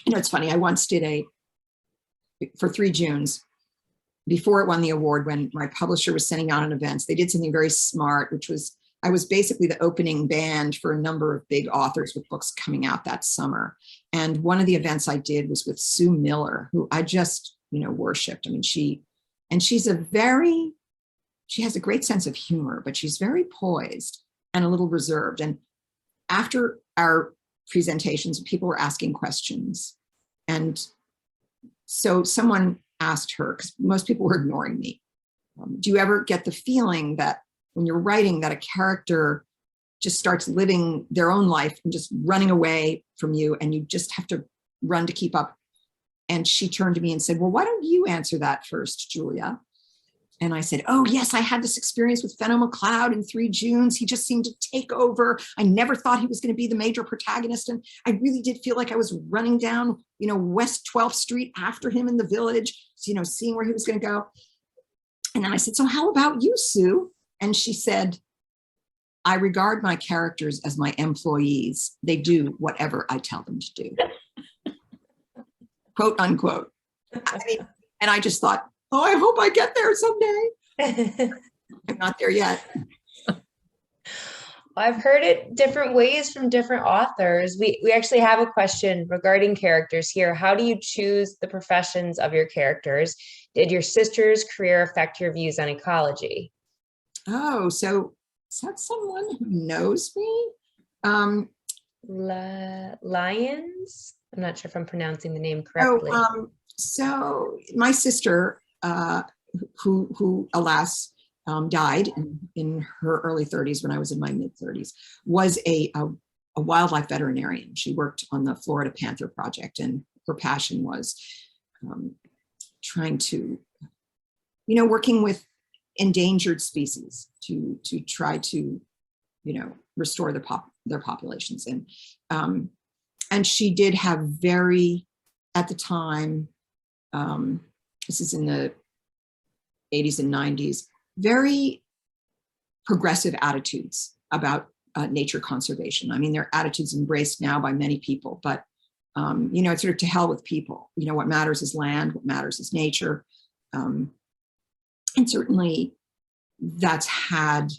it's funny. I once did for 3 Junes, before it won the award, when my publisher was sending out on events, they did something very smart, which was, I was basically the opening band for a number of big authors with books coming out that summer. And one of the events I did was with Sue Miller, who I just, worshiped. I mean, she has a great sense of humor, but she's very poised and a little reserved. And after our presentations, people were asking questions. And so someone asked her, because most people were ignoring me, do you ever get the feeling that when you're writing that a character just starts living their own life and just running away from you, and you just have to run to keep up? And she turned to me and said, well, why don't you answer that first, Julia? And I said, oh, yes, I had this experience with Fenno McLeod in 3 Junes. He just seemed to take over. I never thought he was going to be the major protagonist. And I really did feel like I was running down, West 12th Street after him in the Village, seeing where he was going to go. And then I said, so how about you, Sue? And she said, I regard my characters as my employees. They do whatever I tell them to do. Quote, unquote. I mean, and I just thought, oh, I hope I get there someday. I'm not there yet. I've heard it different ways from different authors. We actually have a question regarding characters here. How do you choose the professions of your characters? Did your sister's career affect your views on ecology? Oh, so is that someone who knows me? Lyons? I'm not sure if I'm pronouncing the name correctly. So my sister, who alas died in her early 30s when I was in my mid 30s, was a wildlife veterinarian. She worked on the Florida Panther Project, and her passion was trying to, working with endangered species to try to, restore their populations. And she did have very, at the time, this is in the 80s and 90s, very progressive attitudes about nature conservation. I mean, they're attitudes embraced now by many people, but, it's sort of to hell with people. What matters is land, what matters is nature. And certainly that's had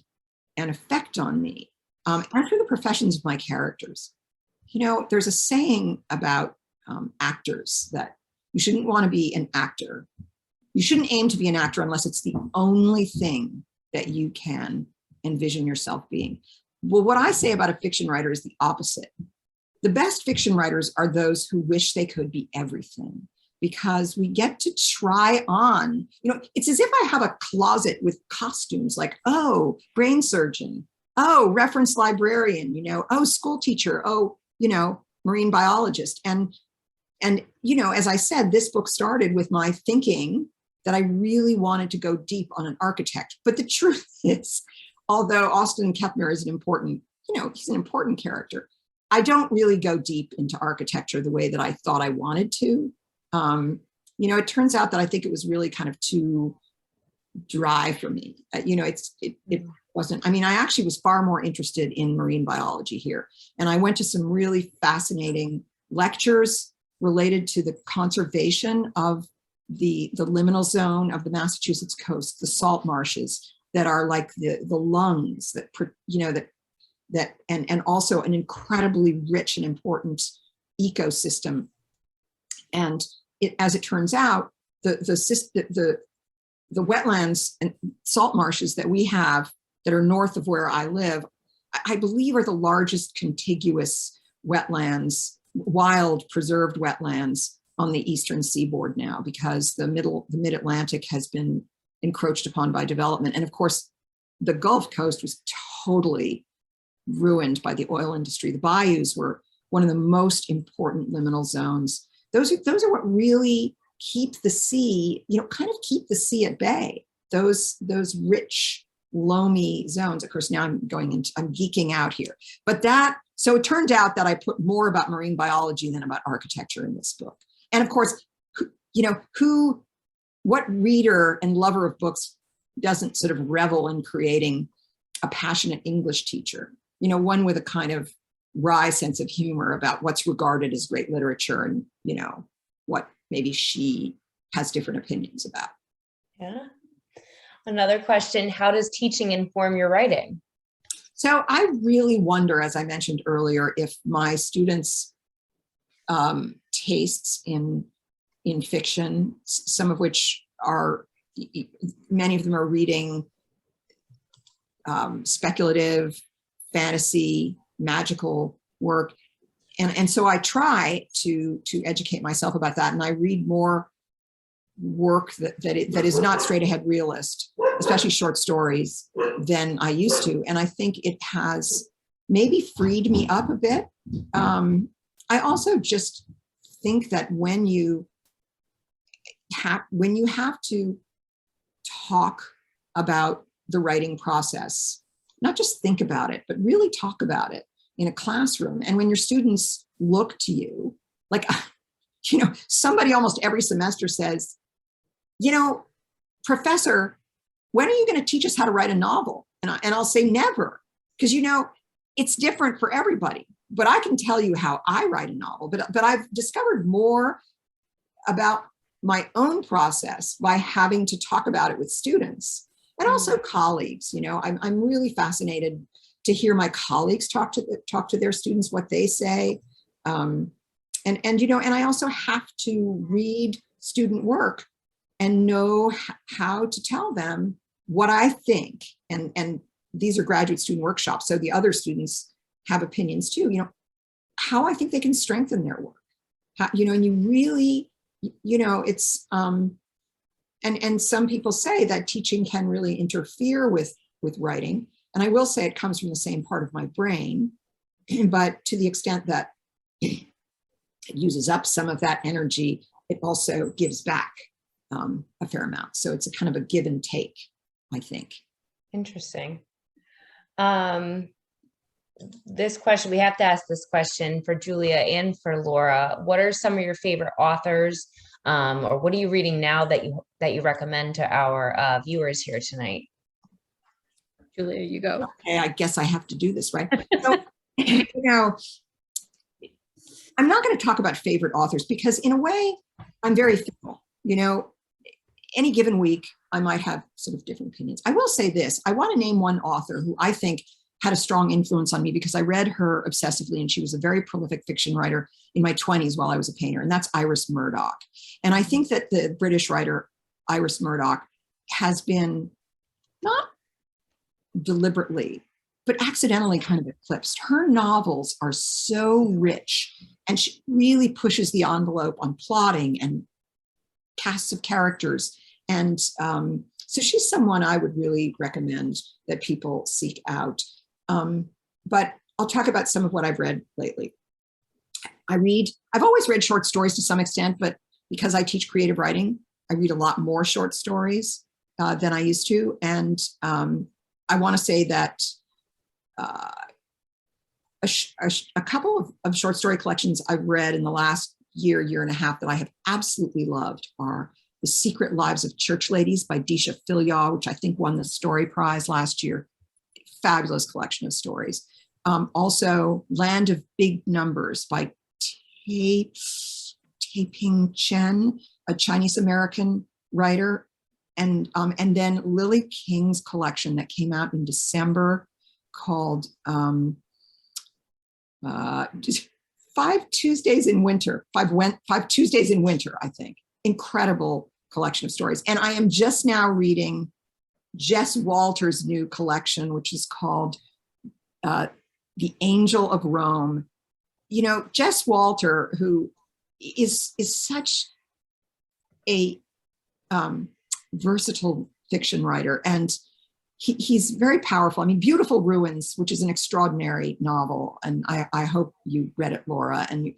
an effect on me. After the professions of my characters, there's a saying about actors that you shouldn't want to be an actor. You shouldn't aim to be an actor unless it's the only thing that you can envision yourself being. Well, what I say about a fiction writer is the opposite. The best fiction writers are those who wish they could be everything, because we get to try on, it's as if I have a closet with costumes like, oh, brain surgeon, oh, reference librarian, oh, school teacher, oh, marine biologist. And, as I said, this book started with my thinking that I really wanted to go deep on an architect. But the truth is, although Austin Kepner is an important, he's an important character, I don't really go deep into architecture the way that I thought I wanted to. It turns out that I think it was really kind of too dry for me. wasn't, I mean, I actually was far more interested in marine biology here. And I went to some really fascinating lectures related to the conservation of the liminal zone of the Massachusetts coast, the salt marshes that are like the lungs that, you know, and also an incredibly rich and important ecosystem. And as it turns out, the wetlands and salt marshes that we have that are north of where I live, I believe are the largest contiguous wetlands, wild preserved wetlands on the eastern seaboard now, because the mid-Atlantic has been encroached upon by development. And of course, the Gulf Coast was totally ruined by the oil industry. The bayous were one of the most important liminal zones. Those are what really keep the sea, you know, kind of keep the sea at bay. Those rich, loamy zones. Of course, now I'm geeking out here. But so it turned out that I put more about marine biology than about architecture in this book. And of course, what reader and lover of books doesn't sort of revel in creating a passionate English teacher, you know, one with a kind of wry sense of humor about what's regarded as great literature and, you know, what maybe she has different opinions about. Yeah. Another question, how does teaching inform your writing? So I really wonder, as I mentioned earlier, if my students' tastes in fiction, some of which are, many of them are reading speculative, fantasy, magical work. And so I try to educate myself about that. And I read more work that is not straight ahead realist, especially short stories, than I used to. And I think it has maybe freed me up a bit. I also just think that when you have to talk about the writing process, not just think about it, but really talk about it in a classroom. And when your students look to you, like, you know, somebody almost every semester says, you know, professor, when are you going to teach us how to write a novel? And I'll say never, because, you know, it's different for everybody. But I can tell you how I write a novel. But I've discovered more about my own process by having to talk about it with students and also colleagues. You know, I'm really fascinated to hear my colleagues talk to their students, what they say. And you know, and I also have to read student work and know how to tell them what I think. And these are graduate student workshops, so the other students have opinions too, you know, how I think they can strengthen their work. How, you know, and you really, you know, it's, and some people say that teaching can really interfere with writing. And I will say it comes from the same part of my brain, but to the extent that it uses up some of that energy, it also gives back a fair amount. So it's a kind of a give and take, I think. Interesting. This question, we have to ask this question for Julia and for Laura. What are some of your favorite authors, or what are you reading now that you recommend to our viewers here tonight? Julia, you go. Okay, I guess I have to do this, right? So, you know, I'm not going to talk about favorite authors because in a way, I'm very fickle. You know, any given week, I might have sort of different opinions. I will say this. I want to name one author who I think had a strong influence on me because I read her obsessively, and she was a very prolific fiction writer in my 20s while I was a painter, and that's Iris Murdoch. And I think that the British writer Iris Murdoch has been not deliberately, but accidentally kind of eclipsed. Her novels are so rich, and she really pushes the envelope on plotting and casts of characters. And so she's someone I would really recommend that people seek out. But I'll talk about some of what I've read lately. I've always read short stories to some extent, but because I teach creative writing, I read a lot more short stories than I used to. And I want to say that a couple of short story collections I've read in the last year and a half that I have absolutely loved are The Secret Lives of Church Ladies by Disha Philyaw, which I think won the Story Prize last year. fabulous collection of stories. Also, Land of Big Numbers by Taiping Chen, a Chinese-American writer. And then Lily King's collection that came out in December called 5 Tuesdays in Winter, five Tuesdays in Winter, I think. Incredible collection of stories. And I am just now reading Jess Walter's new collection, which is called The Angel of Rome. You know, Jess Walter, who is such a versatile fiction writer, and he's very powerful. I mean, Beautiful Ruins, which is an extraordinary novel, and I hope you read it, Laura, and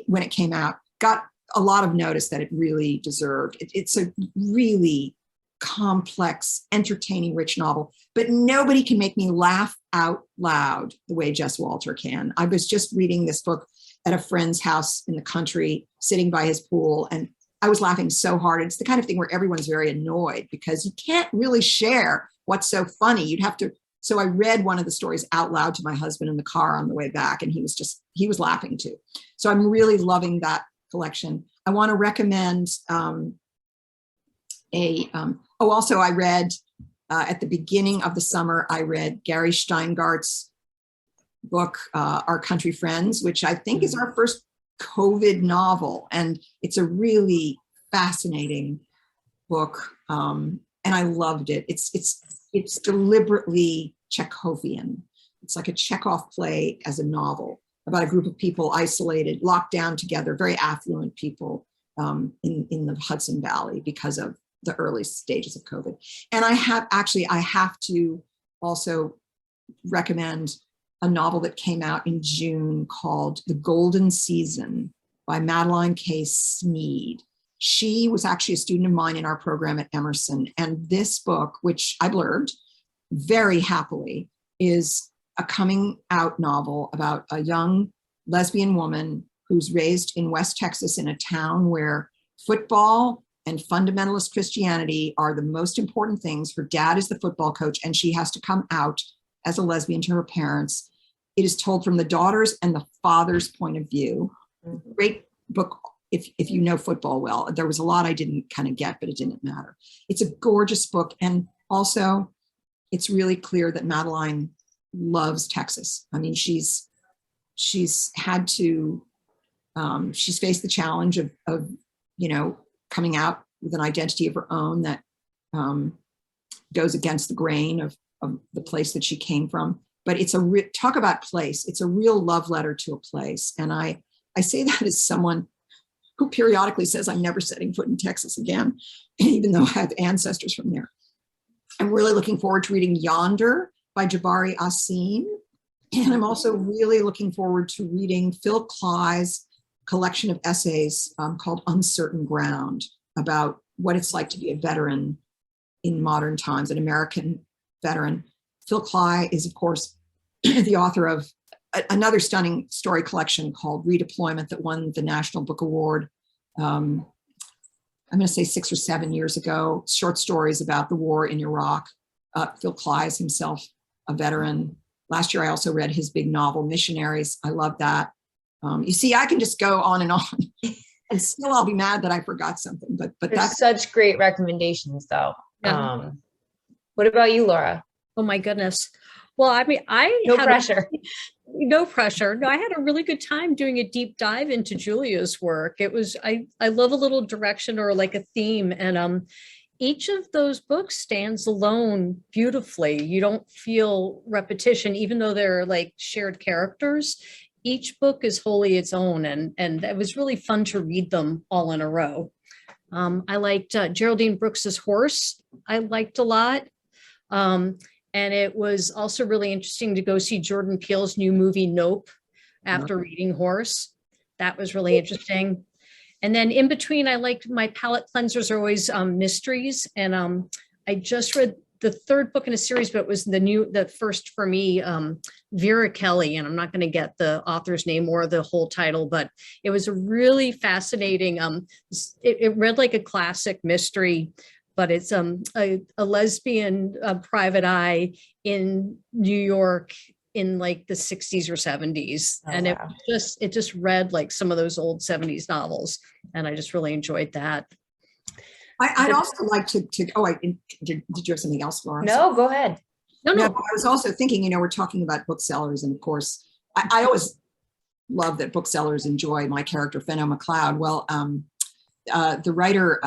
when it came out, got a lot of notice that it really deserved. It's a really complex, entertaining, rich novel, but nobody can make me laugh out loud the way Jess Walter can. I was just reading this book at a friend's house in the country, sitting by his pool, and I was laughing so hard. It's the kind of thing where everyone's very annoyed because you can't really share what's so funny. You'd have to. So I read one of the stories out loud to my husband in the car on the way back, and he was laughing too. So I'm really loving that collection. I want to recommend also I read at the beginning of the summer, I read Gary Steingart's book, Our Country Friends, which I think is our first COVID novel. And it's a really fascinating book. And I loved it. It's deliberately Chekhovian. It's like a Chekhov play as a novel about a group of people isolated, locked down together, very affluent people in the Hudson Valley because of the early stages of COVID. And I have to also recommend a novel that came out in June called The Golden Season by Madeline K. Sneed. She was actually a student of mine in our program at Emerson. And this book, which I blurbed very happily, is a coming out novel about a young lesbian woman who's raised in West Texas in a town where football and fundamentalist Christianity are the most important things. Her dad is the football coach, and she has to come out as a lesbian to her parents. It is told from the daughter's and the father's point of view. Great book if you know football well. There was a lot I didn't kind of get, but it didn't matter. It's a gorgeous book. And also, it's really clear that Madeline loves Texas. I mean, she's had to, she's faced the challenge of coming out with an identity of her own that goes against the grain of the place that she came from. But it's talk about place. It's a real love letter to a place. And I say that as someone who periodically says, I'm never setting foot in Texas again, even though I have ancestors from there. I'm really looking forward to reading Yonder by Jabari Asim. And I'm also really looking forward to reading Phil Cly's collection of essays called Uncertain Ground, about what it's like to be a veteran in modern times, an American veteran. Phil Cly is, of course, the author of another stunning story collection called Redeployment that won the National Book Award. I'm going to say 6 or 7 years ago, short stories about the war in Iraq. Phil Cly is himself a veteran. Last year, I also read his big novel, Missionaries. I love that. You see, I can just go on and on. And still I'll be mad that I forgot something. But that's such great recommendations, though. Yeah. What about you, Laura? Oh my goodness. Well, I mean, no pressure. No pressure. No, I had a really good time doing a deep dive into Julia's work. It was, I love a little direction or like a theme. And each of those books stands alone beautifully. You don't feel repetition, even though they're like shared characters. Each book is wholly its own. And it was really fun to read them all in a row. I liked Geraldine Brooks's Horse. I liked a lot. And it was also really interesting to go see Jordan Peele's new movie, Nope, after reading Horse. That was really interesting. And then in between, I liked my palette cleansers are always mysteries. And I just read the third book in a series, but it was the first for me, Vera Kelly. And I'm not going to get the author's name or the whole title, but it was a really fascinating, it read like a classic mystery. but it's a lesbian private eye in New York in like the 60s or 70s. Oh, and wow. it just read like some of those old 70s novels. And I just really enjoyed that. I'd also like to did you have something else, Laura? No, go ahead. No. I was also thinking, we're talking about booksellers, and of course, I always love that booksellers enjoy my character, Fenno McLeod. Well, the writer,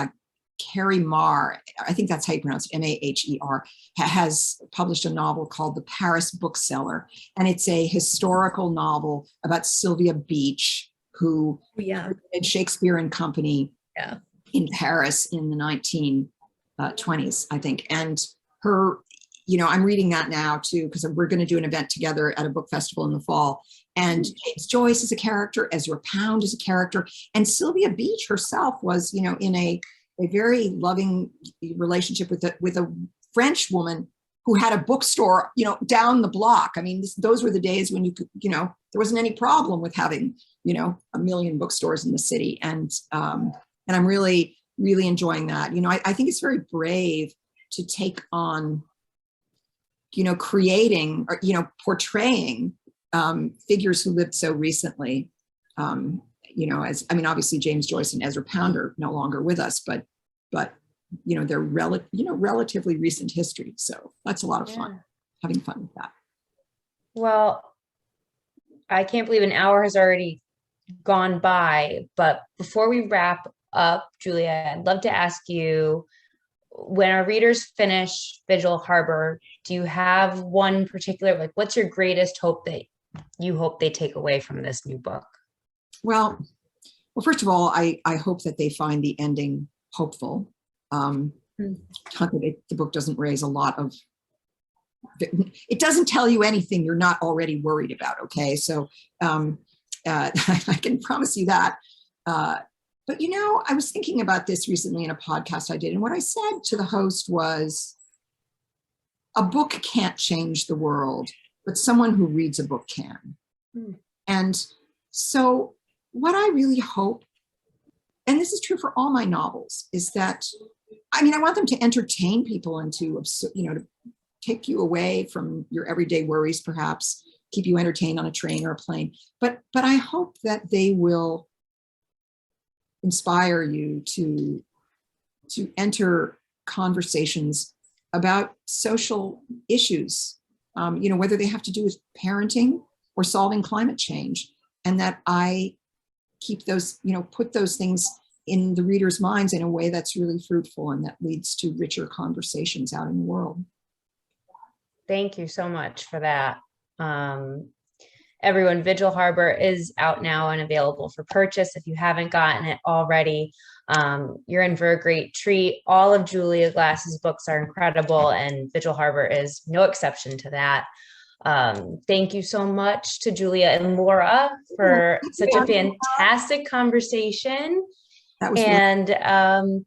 Carrie Marr, I think that's how you pronounce it, Maher, has published a novel called The Paris Bookseller. And it's a historical novel about Sylvia Beach, who did Shakespeare and Company in Paris in the 1920s, I think. And her, I'm reading that now too, because we're going to do an event together at a book festival in the fall. And James Joyce is a character, Ezra Pound is a character, and Sylvia Beach herself was, in a very loving relationship with a French woman who had a bookstore, down the block. I mean, those were the days when you could, there wasn't any problem with having, a million bookstores in the city. And I'm really, really enjoying that. I think it's very brave to take on, creating or, portraying figures who lived so recently. Obviously James Joyce and Ezra Pound are no longer with us, but they're relatively recent history. So that's a lot of fun, having fun with that. Well, I can't believe an hour has already gone by, but before we wrap up, Julia, I'd love to ask you, when our readers finish Vigil Harbor, do you have one particular, what's your greatest hope that you hope they take away from this new book? Well, first of all, I hope that they find the ending hopeful. The book doesn't raise a lot of, it doesn't tell you anything you're not already worried about. Okay. So I can promise you that. But, I was thinking about this recently in a podcast I did. And what I said to the host was, a book can't change the world, but someone who reads a book can. And so what I really hope, and this is true for all my novels, is that, I want them to entertain people and to take you away from your everyday worries, perhaps keep you entertained on a train or a plane. But I hope that they will inspire you to enter conversations about social issues, whether they have to do with parenting or solving climate change, and that I keep those, put those things in the readers' minds in a way that's really fruitful and that leads to richer conversations out in the world. Thank you so much for that. Everyone, Vigil Harbor is out now and available for purchase. If you haven't gotten it already, you're in for a great treat. All of Julia Glass's books are incredible, and Vigil Harbor is no exception to that. Thank you so much to Julia and Laura for such a fantastic conversation. And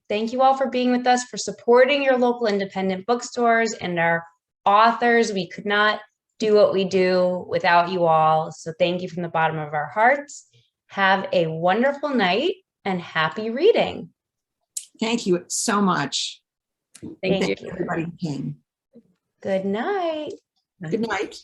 thank you all for being with us, for supporting your local independent bookstores and our authors. We could not do what we do without you all. So thank you from the bottom of our hearts. Have a wonderful night and happy reading. Thank you so much. Thank you. Everybody who came. Good night. Good night.